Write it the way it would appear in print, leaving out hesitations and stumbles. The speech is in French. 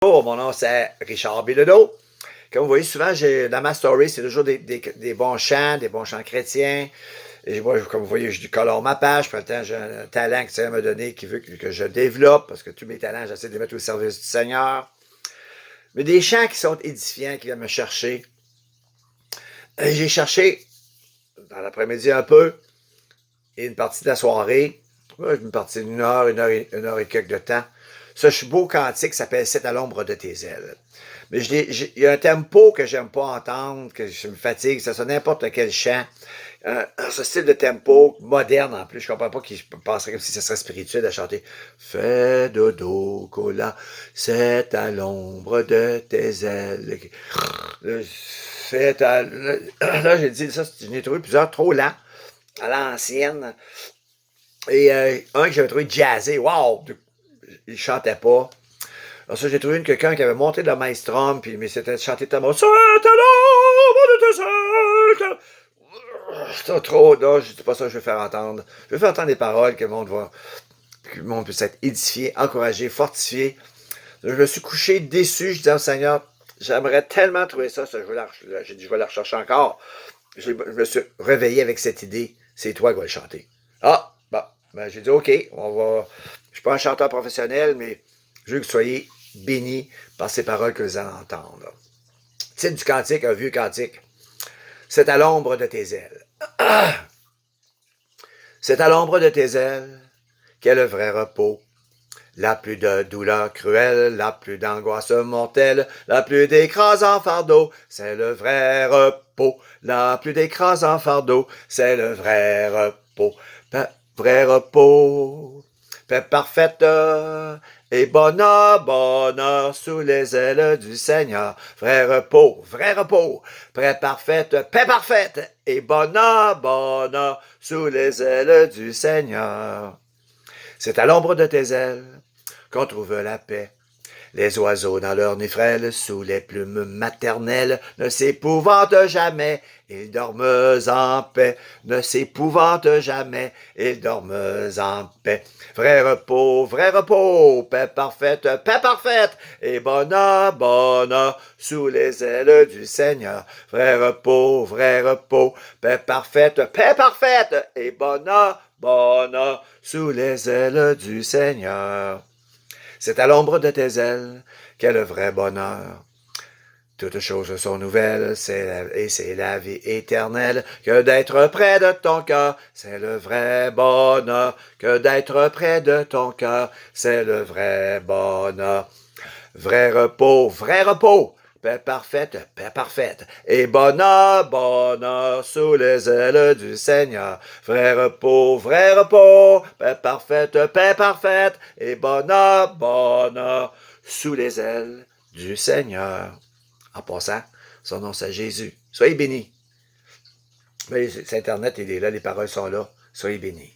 Bonjour, mon nom c'est Richard Bilodeau. Comme vous voyez souvent, dans ma story, c'est toujours des bons chants chrétiens. Et moi, comme vous voyez, je colore ma page. Puis en même temps, j'ai un talent que Seigneur m'a donné qui veut que je développe, parce que tous mes talents, j'essaie de les mettre au service du Seigneur. Mais des chants qui sont édifiants, qui viennent me chercher. J'ai cherché dans l'après-midi un peu, et une partie de la soirée, une partie d'une heure, une heure et quelques de temps. Ce beau cantique s'appelle « C'est à l'ombre de tes ailes ». Mais il y a un tempo que j'aime pas entendre, que je me fatigue, ça sonne n'importe quel chant. Ce style de tempo, moderne en plus, je comprends pas qu'il penserait comme si ça serait spirituel à chanter « Fais dodo, cola, c'est à l'ombre de tes ailes ». Là, j'ai dit ça, j'en ai trouvé plusieurs trop lents, à l'ancienne. Et un que j'avais trouvé jazzé, wow, il chantait pas. Alors ça, j'ai trouvé quelqu'un qui avait monté le maestrum, puis mais c'était chanté tellement. C'est à l'ombre de tes ailes. C'est trop, non, je dis pas ça, je vais faire entendre. Je vais faire entendre des paroles que le monde puisse être édifié, encouragé, fortifié. Je me suis couché déçu, je dis au Seigneur, j'aimerais tellement trouver ça, j'ai dit, je vais la rechercher encore. Je me suis réveillé avec cette idée, c'est toi qui vas le chanter. Ah, bon, ben, j'ai dit, OK, je suis pas un chanteur professionnel, mais je veux que vous soyez bénis par ces paroles que vous allez entendre. Titre du cantique, un vieux cantique. C'est à l'ombre de tes ailes. C'est à l'ombre de tes ailes qu'est le vrai repos. La plus de douleur cruelle, la plus d'angoisse mortelle, la plus d'écrasant fardeau, c'est le vrai repos. La plus d'écrasant fardeau, c'est le vrai repos. Vrai repos. Paix parfaite et bonheur sous les ailes du Seigneur. Vrai repos, paix parfaite et bonheur sous les ailes du Seigneur. C'est à l'ombre de tes ailes qu'on trouve la paix. Les oiseaux dans leur nid frêle, sous les plumes maternelles, ne s'épouvantent jamais, ils dorment en paix, ne s'épouvantent jamais, ils dorment en paix. Vrai repos, paix parfaite, et bonheur, sous les ailes du Seigneur. Vrai repos, paix parfaite, et bonheur, sous les ailes du Seigneur. C'est à l'ombre de tes ailes qu'est le vrai bonheur. Toutes choses sont nouvelles, et c'est la vie éternelle que d'être près de ton cœur. C'est le vrai bonheur que d'être près de ton cœur. C'est le vrai bonheur. Vrai repos, paix parfaite, et bonheur, sous les ailes du Seigneur. Vrai repos, paix parfaite, et bonheur, sous les ailes du Seigneur. En passant, son nom c'est Jésus. Soyez bénis. C'est Internet, il est là, les paroles sont là. Soyez bénis.